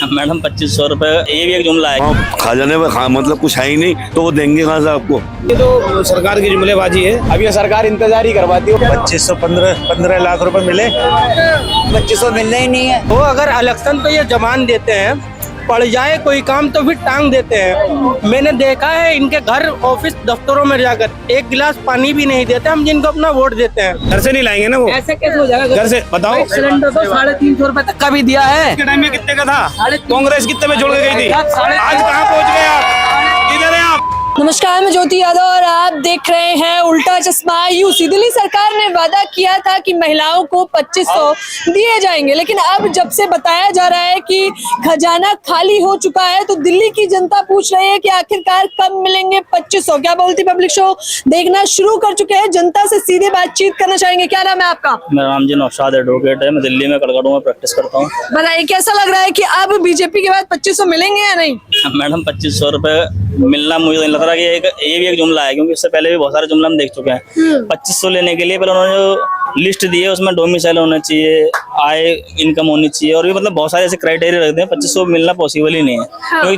Madam 2500 रुपए ये भी एक जुमला है। खजाने में मतलब कुछ है ही नहीं तो वो देंगे कहाँ से आपको। ये तो सरकार की जुमलेबाजी है। अभी ये सरकार इंतजार ही करवाती है। 2500 15 लाख रुपए मिले, 2500 मिलना ही नहीं है। वो अगर इलेक्शन पे ये जमान देते हैं, पड़ जाए कोई काम तो फिर टांग देते हैं। मैंने देखा है इनके घर ऑफिस दफ्तरों में जाकर एक गिलास पानी भी नहीं देते हम जिनको अपना वोट देते हैं। घर से नहीं लाएंगे ना वो। ऐसे कैसे हो जाएगा? घर से बताओ। सिलेंडर तो 350 रुपए तक का भी दिया है। के टाइम में कितने का था? कांग्रेस कितने में छोड़ के गई थी? आज कहाँ पहुँच गए आप? किधर है आप? नमस्कार, मैं ज्योति यादव और आप देख रहे हैं उल्टा चश्मा यूसी। दिल्ली सरकार ने वादा किया था कि महिलाओं को 2500 दिए जाएंगे, लेकिन अब जब से बताया जा रहा है कि खजाना खाली हो चुका है तो दिल्ली की जनता पूछ रही है कि आखिरकार कब मिलेंगे 2500। क्या बोलती पब्लिक शो देखना शुरू कर चुके हैं, जनता से सीधे बातचीत करना चाहेंगे। क्या नाम है आपका? मेरा नाम जी नौशाद एडवोकेट है। मैं दिल्ली में कड़कड़ों में प्रैक्टिस करता हूँ। बताइए, कैसा लग रहा है कि अब बीजेपी के बाद 2500 मिलेंगे या नहीं? मैडम 2500 रुपए मिलना मुझे नहीं लग रहा कि ये भी एक जुमला है, क्योंकि इससे पहले भी बहुत सारे जुमला हम देख चुके हैं। 2500 लेने के लिए पहले उन्होंने जो लिस्ट दी है उसमें डोमिसाइल होना चाहिए, आय इनकम होनी चाहिए, और भी मतलब बहुत सारे ऐसे क्राइटेरिया रखते हैं। 2500 मिलना पॉसिबल ही नहीं है, क्योंकि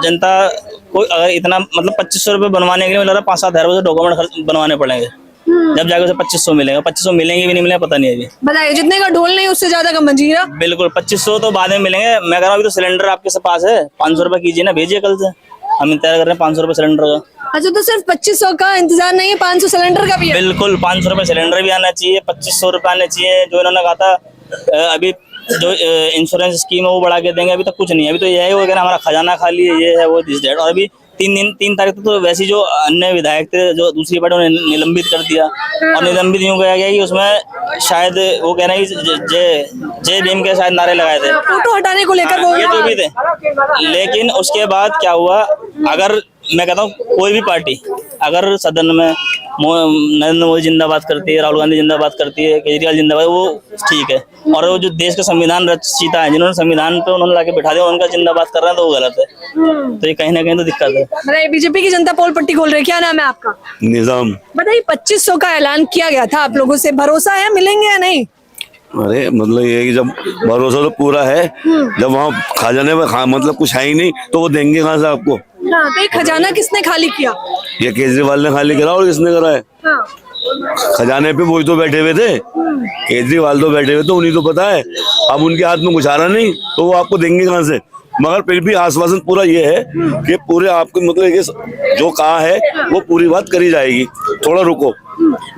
जनता को अगर इतना मतलब 2500 रुपए बनवाने के लिए मुझे लग रहा है 5-7 हज़ार डॉक्यूमेंट बनवाने पड़ेंगे, जब जाकर उसे 2500 मिलेगा। 2500 मिलेंगे भी नहीं मिलेंगे पता नहीं है। बताइए, जितने का ढोल नहीं उससे ज्यादा का मंजीरा। बिल्कुल 2500 तो बाद में मिलेंगे। मैं कह रहा हूँ अभी तो सिलेंडर आपके पास है, 500 रुपए कीजिए ना, भेजिए कल से। हम इंतजार कर रहे हैं 500 रुपए सिलेंडर का। अच्छा, तो सिर्फ 2500 का इंतजार नहीं है, 500 सिलेंडर का भी है। बिल्कुल 500 रुपए सिलेंडर भी आना चाहिए, 2500 रुपए आने चाहिए। जो इन्होंने कहा था अभी जो इंश्योरेंस स्कीम है वो बढ़ा के देंगे, अभी तक कुछ नहीं है। अभी तो यह है वो कहना हमारा खजाना खाली है, ये है वो दिस डेट। और अभी 3 तारीख तो वैसे जो अन्य विधायक थे जो दूसरी पार्टी उन्हें निलंबित कर दिया, और निलंबित यूँ कहा गया कि उसमें शायद वो कह रहे हैं कि जय भीम के शायद नारे लगाए थे, फोटो हटाने को लेकर वो ये तो भी थे। लेकिन उसके बाद क्या हुआ, अगर मैं कहता हूँ कोई भी पार्टी अगर सदन में नरेंद्र मोदी जिंदाबाद करती है, राहुल गांधी जिंदाबाद करती है, केजरीवाल जिंदाबाद, वो ठीक है। और वो जो देश का संविधान रचयिता है, जिन्होंने संविधान पे उन्होंने लाके बिठा दिया, उनका जिंदाबाद कर रहे हैं तो वो गलत है। तो ये कहीं ना कहीं तो दिक्कत है। बताइए, बीजेपी की जनता पोल पट्टी खोल रही है। क्या नाम है आपका? निजाम। बताइए, 2500 का ऐलान किया गया था आप लोगों से, भरोसा है मिलेंगे या नहीं? अरे मतलब ये है कि जब भरोसा तो पूरा है, जब वहाँ खजाने में मतलब कुछ है ही नहीं तो वो देंगे कहाँ से आपको। हाँ, तो ये खजाना किसने खाली किया? ये केजरीवाल ने खाली करा और किसने करा है? हाँ। खजाने पे वही तो बैठे हुए थे, केजरीवाल तो बैठे हुए थे, उन्हीं तो पता है। अब उनके हाथ में कुछ आ रहा नहीं तो वो आपको देंगे कहाँ से। मगर फिर भी आश्वासन पूरा ये है कि पूरे आपको मतलब जो कहा है वो पूरी बात करी जाएगी। थोड़ा रुको,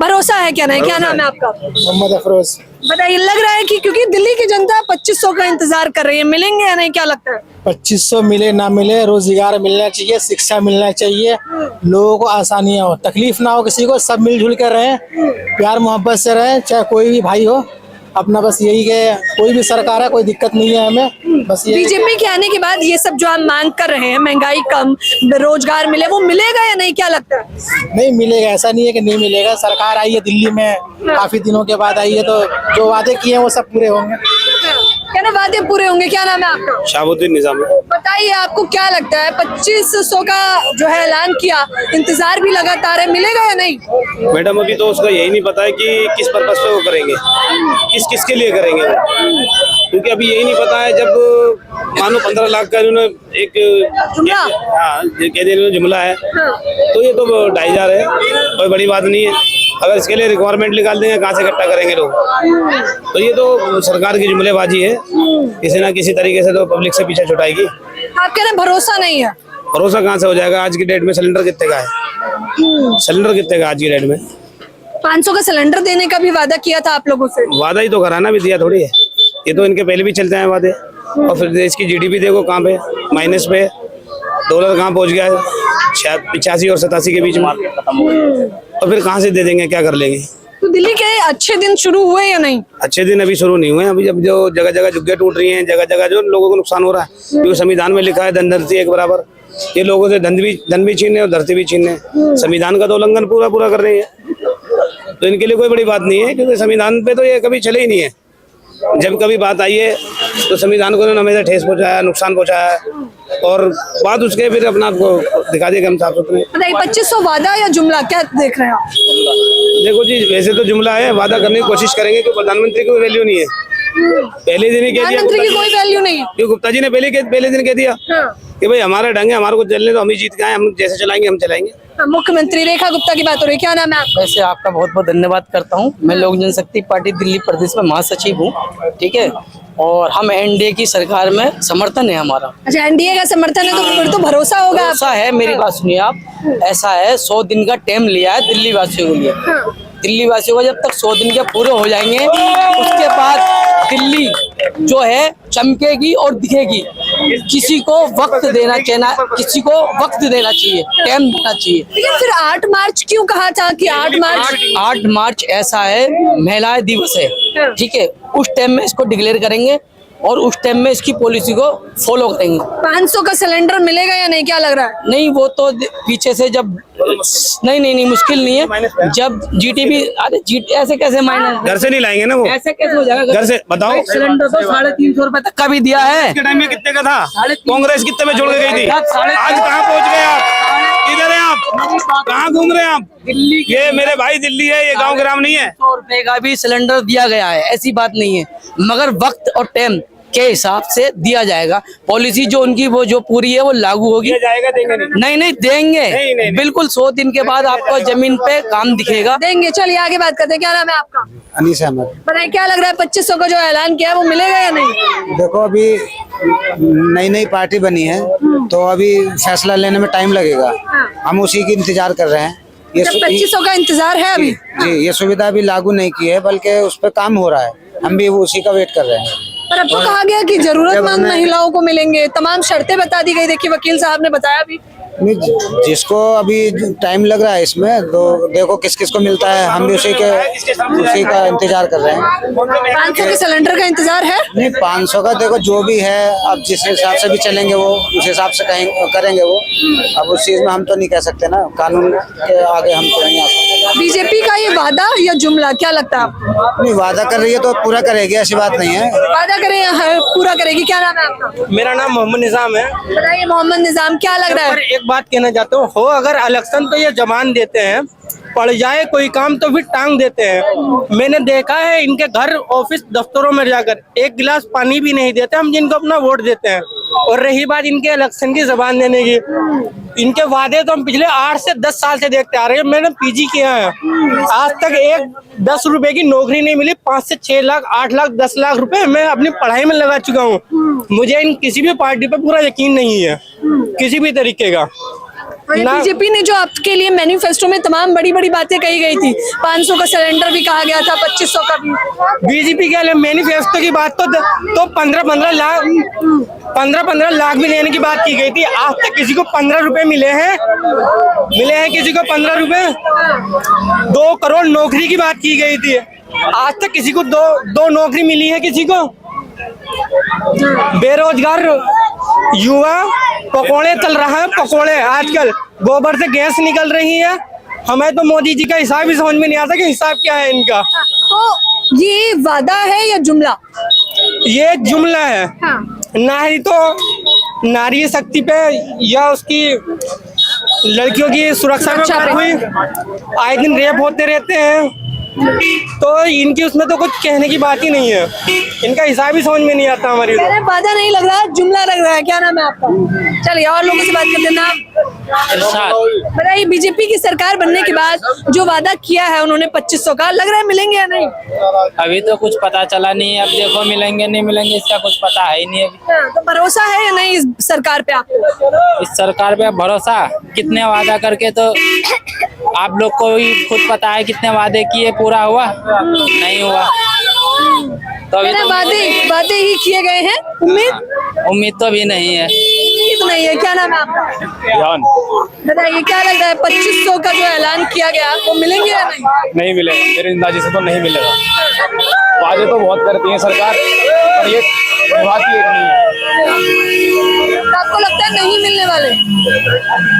भरोसा है क्या नहीं? क्या नाम है आपका? मोहम्मद अफरोज। बताइए, लग रहा है कि क्योंकि दिल्ली की जनता 2500 का इंतजार कर रही है, मिलेंगे या नहीं, क्या लगता है? 2500 मिले ना मिले, रोजगार मिलना चाहिए, शिक्षा मिलना चाहिए, लोगों को आसानियां हो, तकलीफ ना हो किसी को, सब मिलजुल कर रहे, प्यार मोहब्बत से रहे, चाहे कोई भी भाई हो अपना। बस यही है, कोई भी सरकार है, कोई दिक्कत नहीं है हमें। बस ये बीजेपी के आने के बाद ये सब जो आप मांग कर रहे हैं, महंगाई कम, रोजगार मिले, वो मिलेगा या नहीं, क्या लगता है? नहीं मिलेगा, ऐसा नहीं है कि नहीं मिलेगा। सरकार आई है दिल्ली में, काफी दिनों के बाद आई है, तो जो वादे किए हैं वो सब पूरे होंगे। क्या ना वादे पूरे होंगे? क्या नाम है आपका? शाहबुद्दीन निजाम। बताइए, आपको क्या लगता है 2500 का जो है ऐलान किया, इंतजार भी लगातार है, मिलेगा या नहीं? मैडम अभी तो उसका यही नहीं पता है कि किस पर्पस पे वो करेंगे, किसके लिए करेंगे वो, क्योंकि अभी यही नहीं पता है। जब मानो 15 लाख का इन्होंने एक जुमला, हाँ कह दिया जुमला है, तो ये तो 2500 है, कोई बड़ी बात नहीं है। अगर इसके लिए रिक्वायरमेंट निकाल देंगे कहाँ से इकट्ठा करेंगे लोग। तो ये तो सरकार की जुमलेबाजी है, किसी ना किसी तरीके से तो पब्लिक से पीछे छुटाएगी। आप कह रहे हैं भरोसा नहीं है? भरोसा कहाँ से हो जाएगा? आज की डेट में सिलेंडर कितने का है? सिलेंडर कितने का आज की डेट में? 500 का सिलेंडर देने का भी वादा किया था आप लोगों से। वादा ही तो कराना भी दिया थोड़ी है, ये तो इनके पहले भी चलते हैं वादे। और फिर देश की जीडीपी देखो कहाँ पे, माइनस पे, डॉलर कहाँ पहुँच गया है, शायद 85 और 87 के बीच में। और फिर कहाँ से दे देंगे, क्या कर लेंगे? तो दिल्ली के अच्छे दिन शुरू हुए या नहीं? अच्छे दिन अभी शुरू नहीं हुए। अभी जब जो जगह जगह झुग्गियां टूट रही हैं, जगह जगह जो लोगों को नुकसान हो रहा है, क्योंकि संविधान में लिखा है धन धरती एक बराबर। ये लोगों से धन भी छीनने और धरती भी छीनने, संविधान का तो उल्लंघन पूरा कर रही है। तो इनके लिए कोई बड़ी बात नहीं है, क्योंकि संविधान पे तो ये कभी चले ही नहीं है। जब कभी बात आई है तो संविधान को उन्होंने हमेशा ठेस पहुंचाया, नुकसान पहुंचाया, और बाद उसके फिर अपना आपको दिखा दिया कि हम साफ सुथरे। 2500 वादा या जुमला, क्या देख रहे हैं आप? देखो जी, वैसे तो जुमला है, वादा करने की कोशिश करेंगे कि प्रधानमंत्री की वैल्यू नहीं है। पहले दिन ही कह दिया, प्रधानमंत्री की कोई वैल्यू नहीं है। ये गुप्ता जी ने पहले दिन कह दिया कि भाई हमारा ढंग है, हमारे को चलने तो हम ही जीत के आए, हम जैसे चलाएंगे हम चलाएंगे। मुख्यमंत्री रेखा गुप्ता की बात हो रही है, क्या नाम है आपका? वैसे आपका बहुत बहुत धन्यवाद करता हूँ। मैं लोक जनशक्ति पार्टी दिल्ली प्रदेश में महासचिव हूँ, ठीक है, और हम एनडीए की सरकार में समर्थन है हमारा। अच्छा, एनडीए का समर्थन है तो फिर तो भरोसा होगा आप। ऐसा है, मेरी बात सुनिए आप, ऐसा है 100 दिन का टाइम लिया है दिल्ली वासियों के लिए। दिल्ली वासियों को जब तक 100 दिन के पूरे हो जाएंगे उसके बाद दिल्ली जो है चमकेगी और दिखेगी। किसी को वक्त देना चाहिए, किसी को वक्त देना चाहिए, टाइम देना चाहिए। लेकिन फिर 8 मार्च क्यों कहा था कि 8 मार्च ऐसा है, महिला दिवस है, ठीक है, उस टाइम में इसको डिक्लेयर करेंगे और उस टाइम में इसकी पॉलिसी को फॉलो करेंगे। 500 का सिलेंडर मिलेगा या नहीं, क्या लग रहा है? नहीं, वो तो पीछे से जब नहीं मुश्किल नहीं है। जब जीटीबी, अरे ऐसे कैसे माइनस, घर से नहीं लाएंगे ना वो, ऐसे कैसे हो जाएगा? घर से बताओ। सिलेंडर तो 350 रुपए तक का भी दिया है। के टाइम में कितने का था? कांग्रेस कितने में छोड़ के गई थी? आज कहाँ पहुँच गए आप? किधर है आप? कहाँ घूम रहे हैं आप? दिल्ली, ये मेरे भाई दिल्ली है, ये गांव ग्राम नहीं है। 100 रुपए का भी सिलेंडर दिया गया है, ऐसी बात नहीं है, मगर वक्त और टाइम के हिसाब से दिया जाएगा। पॉलिसी जो उनकी वो जो पूरी है वो लागू होगी। जाएगा, देंगे नहीं देंगे, नहीं। बिल्कुल 100 दिन के बाद आपको जमीन पे काम दिखेगा। देंगे। चलिए आगे बात करते हैं, क्या नाम है आपका? अनीस अहमद। बताइए, क्या लग रहा है 2500 का जो ऐलान किया है वो मिलेगा या नहीं? देखो, अभी नई पार्टी बनी है तो अभी फैसला लेने में टाइम लगेगा। हम उसी की इंतजार कर रहे हैं। ये 2500 का इंतजार है अभी? जी, ये सुविधा अभी लागू नहीं की है, बल्कि उस पर काम हो रहा है, हम भी उसी का वेट कर रहे हैं। पर अब तो कहा गया कि जरूरतमंद महिलाओं को मिलेंगे, तमाम शर्तें बता दी गई। देखिए, वकील साहब ने बताया भी। जिसको अभी टाइम लग रहा है इसमें, तो देखो किस किस को मिलता है, हम भी उसी का इंतजार कर रहे हैं। 500 के सिलेंडर का इंतजार है? नहीं, 500 का देखो जो भी है, अब जिस हिसाब से भी चलेंगे वो उस हिसाब से करेंगे वो। अब उस चीज में हम तो नहीं कह सकते ना, कानून के आगे हम तो नहीं आ सकते। बीजेपी का ये वादा या जुमला, क्या लगता है आपको? नहीं, वादा कर रही है तो पूरा करेगी, ऐसी बात नहीं है। वादा करें, पूरा करेगी। क्या नाम है आपका? मेरा नाम मोहम्मद निजाम है। बताइए मोहम्मद निजाम, क्या लग रहा है? एक बात कहना चाहता हूँ, हो अगर इलेक्शन तो ये जबान देते हैं, पड़ जाए कोई काम तो फिर टांग देते हैं। मैंने देखा है इनके घर, ऑफिस, दफ्तरों में जाकर एक गिलास पानी भी नहीं देते हम जिनको अपना वोट देते हैं। और रही बात इनके इलेक्शन की जबान देने की, इनके वादे तो हम पिछले 8 से 10 साल से देखते आ रहे हैं। मैंने पीजी किया है, आज तक एक 10 रुपए की नौकरी नहीं मिली। 5 से 6 लाख, 8 लाख, 10 लाख रुपए मैं अपनी पढ़ाई में लगा चुका हूँ। मुझे इन किसी भी पार्टी पे पूरा यकीन नहीं है, किसी भी तरीके का। बीजेपी ने जो आपके लिए मैनिफेस्टो में तमाम बड़ी बड़ी बातें कही गई थी, 500 का सिलेंडर भी कहा गया था, 2500 का भी। बीजेपी के लिए मैनिफेस्टो की बात तो 15-15 लाख भी देने की बात की गई थी। आज तक किसी को 15 रुपए मिले हैं किसी को 15 रुपए। 2 करोड़ नौकरी की बात की गई थी, आज तक किसी को दो नौकरी मिली है किसी को। बेरोजगार युवा पकोड़े चल रहा है, पकोड़े आजकल गोबर से गैस निकल रही है। हमें तो मोदी जी का हिसाब ही समझ में नहीं आता कि हिसाब क्या है इनका। तो ये वादा है या जुमला? ये जुमला है। ना ही तो नारी शक्ति पे या उसकी लड़कियों की सुरक्षा में बात हुई, आए दिन रेप होते रहते हैं, तो इनकी उसमें तो कुछ कहने की बात ही नहीं है। इनका हिसाब ही समझ में नहीं आता हमारी। वादा नहीं लग रहा, जुमला लग रहा है। क्या नाम है आपका? चलिए और लोगों से बात करते हैं। नाम बताइए, बीजेपी की सरकार बनने के बाद जो वादा किया है उन्होंने 2500 का, लग रहा है मिलेंगे या नहीं? अभी तो कुछ पता चला नहीं है, अब देखो मिलेंगे नहीं मिलेंगे इसका कुछ पता है ही नहीं अभी। तो भरोसा है या नहीं इस सरकार पे आपको? इस सरकार पे भरोसा, कितने वादा करके तो आप लोग को ही खुद पता है कितने वादे किए, पूरा हुआ नहीं हुआ। तो अभी तो वादे ही किए गए हैं, उम्मीद तो भी नहीं है। नहीं है। क्या नाम है आपका? बताइए, क्या लग रहा है 2500 का जो ऐलान किया गया वो मिलेंगे या नहीं? नहीं मिलेगा, मेरे अंदाजे से तो नहीं मिलेगा। वादे तो बहुत करती है सरकार, पर ये निभाती एक नहीं है। तो आपको लगता है नहीं मिलने वाले?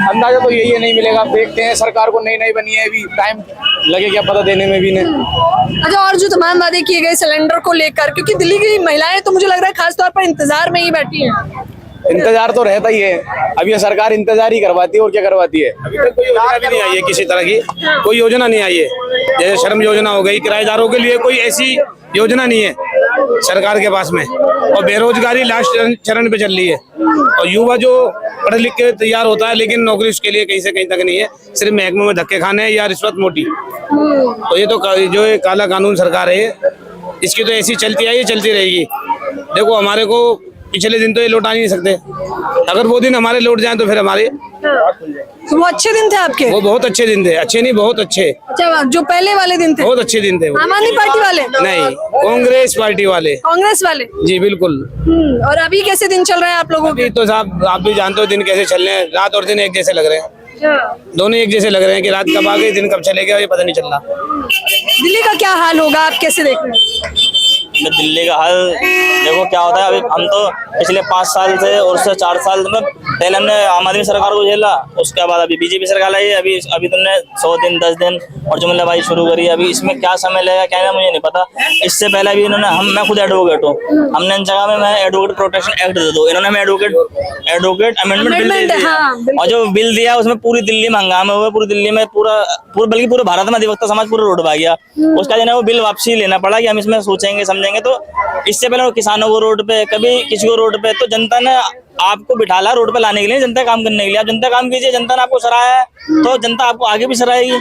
अंदाजा तो यही है, नहीं मिलेगा। देखते हैं, सरकार को नई बनी है, अभी टाइम लगे क्या पता देने में भी नहीं। अच्छा, और जो तमाम वादे किए गए सिलेंडर को लेकर, क्योंकि दिल्ली की महिलाएं तो मुझे लग रहा है खास तौर पर इंतजार में ही बैठी हैं। इंतजार तो रहता ही है, अब ये सरकार इंतजार ही करवाती है और क्या करवाती है। अभी तक कोई योजना भी नहीं आई है किसी तरह की, कोई योजना नहीं आई है। जैसे श्रम योजना हो गई, किराएदारों के लिए कोई ऐसी योजना नहीं है। सरकार के पास में, और बेरोजगारी लास्ट चरण पे चल रही है, और युवा जो पढ़ लिख के तैयार होता है लेकिन नौकरी उसके लिए कहीं से कहीं तक नहीं है, सिर्फ महकमों में धक्के खाने या रिश्वत मोटी। तो ये तो जो ये काला कानून सरकार है, इसकी तो ऐसी चलती आई, चलती रहेगी। देखो हमारे को पिछले दिन तो ये लौटा नहीं सकते, अगर वो दिन हमारे लौट जाएं तो फिर हमारे तो वो अच्छे दिन थे आपके? वो बहुत अच्छे दिन थे, अच्छे नहीं बहुत अच्छे। अच्छा, जो पहले वाले दिन थे बहुत अच्छे दिन थे। आम आदमी पार्टी वाले? नहीं, कांग्रेस पार्टी वाले। कांग्रेस वाले? जी बिल्कुल। और अभी कैसे दिन चल रहे हैं आप लोगों के? अभी तो साहब आप भी जानते हो दिन कैसे चल रहे हैं, रात और दिन एक जैसे लग रहे हैं, दोनों एक जैसे लग रहे हैं कि रात कब आ गई दिन कब चले गया ये पता नहीं चल रहा। दिल्ली का क्या हाल होगा, आप कैसे देख रहे हैं? दिल्ली का हाल देखो क्या होता है। अभी हम तो पिछले 5 साल से और उससे 4 साल मतलब पहले हमने आम आदमी सरकार को झेला, उसके बाद अभी बीजेपी सरकार आई है, अभी तुमने 100 दिन 10 दिन और जुमलाबाजी शुरू करी। अभी इसमें क्या समय लगेगा क्या है मुझे नहीं पता। इससे पहले भी इन्होंने मैं खुद एडवोकेट हूँ, हमने इन जगह में मैं एडवोकेट प्रोटेक्शन एक्ट दे दो, इन्होंने हमें एडवोकेट अमेंडमेंट बिल दे दिया। और जो बिल दिया उसमें पूरी दिल्ली में हंगामे हुए, पूरी दिल्ली में बल्कि पूरे भारत में अधिवक्ता समाज पूरा रोड पे आ गया। उसका जो है वो बिल वापसी लेना पड़ा कि हम इसमें सोचेंगे समझेंगे। तो इससे पहले किसानों को रोड पे, कभी किसी को रोड पे, तो जनता ने आपको बिठाला रोड पे लाने के लिए, जनता काम करने के लिए। आप जनता काम कीजिए, जनता ने आपको सराहा है तो जनता आपको आगे भी सराहेगी।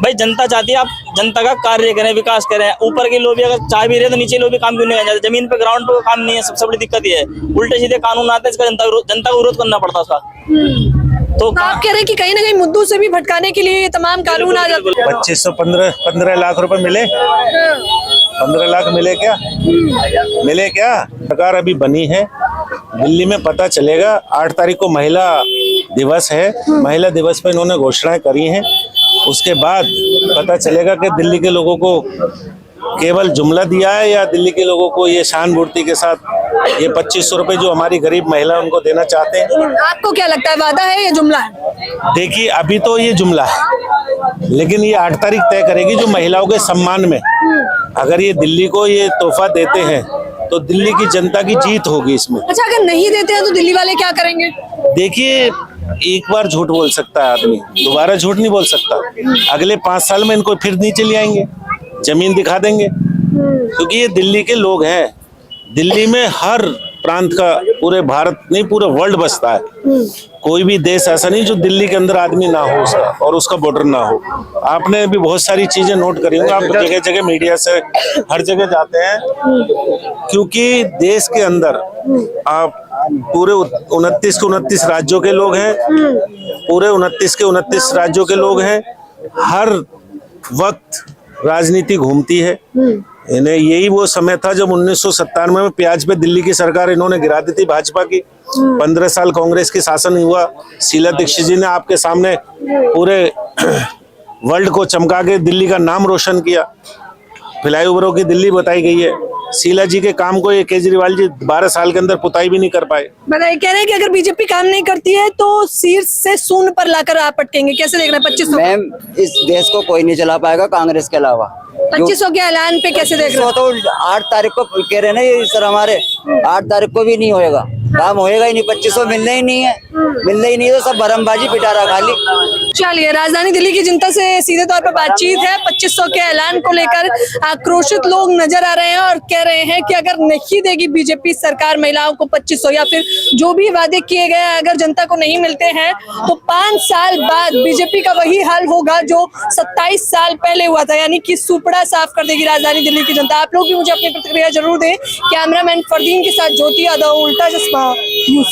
भाई जनता चाहती है आप जनता का कार्य करें, विकास करें। ऊपर के लोग भी अगर चाह भी रहे तो नीचे लोग भी काम क्यों नहीं करते? जमीन पे ग्राउंड पे काम नहीं है, सबसे बड़ी दिक्कत ये है। उल्टे सीधे कानून आते हैं, इसका जनता को विरोध करना पड़ता है उसका। तो आप कह रहे हैं कि कहीं ना कहीं मुद्दों से भी भटकाने के लिए ये तमाम कानून आ जाते हैं। 2515 लाख रुपए मिले, 15 लाख मिले क्या? मिले क्या? सरकार अभी बनी है, दिल्ली में पता चलेगा। 8 तारीख को महिला दिवस है, महिला दिवस पे इन्होंने घोषणाएं करी हैं, उसके बाद पता चलेगा कि दिल्ली के लोगों को केवल जुमला दिया है या दिल्ली के लोगों को ये शान मूर्ति के साथ ये 2500 रुपए जो हमारी गरीब महिला उनको देना चाहते हैं। आपको क्या लगता है, वादा है या जुमला है? देखिए अभी तो ये जुमला है, लेकिन ये 8 तारीख तय करेगी जो महिलाओं के सम्मान में अगर ये दिल्ली को ये तोहफा देते हैं तो दिल्ली की जनता की जीत होगी इसमें। अच्छा, अगर नहीं देते हैं तो दिल्ली वाले क्या करेंगे? देखिए एक बार झूठ बोल सकता है आदमी, दोबारा झूठ नहीं बोल सकता। अगले 5 साल में इनको फिर नीचे ले आएंगे, जमीन दिखा देंगे, क्योंकि ये दिल्ली के लोग हैं। दिल्ली में हर प्रांत का, पूरे भारत नहीं पूरे वर्ल्ड बसता है। कोई भी देश ऐसा नहीं जो दिल्ली के अंदर आदमी ना हो उसका और उसका बॉर्डर ना हो। आपने भी बहुत सारी चीजें नोट करी होंगी, आप जगह जगह मीडिया से हर जगह जाते हैं, क्योंकि देश के अंदर आप पूरे 29 के 29 राज्यों के लोग हैं, पूरे 29 के 29 राज्यों के लोग हैं। हर वक्त राजनीति घूमती है। इन्हें यही वो समय था जब 1997 में प्याज पे दिल्ली की सरकार इन्होंने गिरा दी थी भाजपा की। 15 साल कांग्रेस की शासन हुआ। शीला दीक्षित जी ने आपके सामने पूरे वर्ल्ड को चमका के दिल्ली का नाम रोशन किया। फ्लाईओवरों की दिल्ली बताई गई है। शीला जी के काम को ये केजरीवाल जी 12 साल के अंदर पुताई भी नहीं कर पाए। बताइए, कह रहे हैं कि अगर बीजेपी काम नहीं करती है तो शीर्ष से शून्य पर लाकर आप पटकेंगे, कैसे देख रहे हैं? 2500 मैम, इस देश को कोई नहीं चला पाएगा कांग्रेस के अलावा। 2500 के ऐलान पे कैसे देख रहे हैं? तो 8 तारीख को कह रहे हैं ना ये सर, हमारे 8 तारीख को भी नहीं होएगा, काम होएगा ही नहीं। 2500 मिलने ही नहीं है, मिलने ही नहीं है तो सब भरमबाजी पिटारा खाली। चलिए, राजधानी दिल्ली की जनता से सीधे तौर पर बातचीत है। 2500 के ऐलान को लेकर आक्रोशित लोग नजर आ रहे हैं और कह रहे हैं कि अगर नहीं देगी बीजेपी सरकार महिलाओं को 2500 या फिर जो भी वादे किए गए अगर जनता को नहीं मिलते हैं तो 5 साल बाद बीजेपी का वही हाल होगा जो 27 साल पहले हुआ था, यानी कि सुपड़ा साफ कर देगी राजधानी दिल्ली की जनता। आप लोग भी मुझे अपनी प्रतिक्रिया जरूर दें। कैमरामैन फरदीन के साथ ज्योति यादव, उल्टा चश्मा न्यूज़।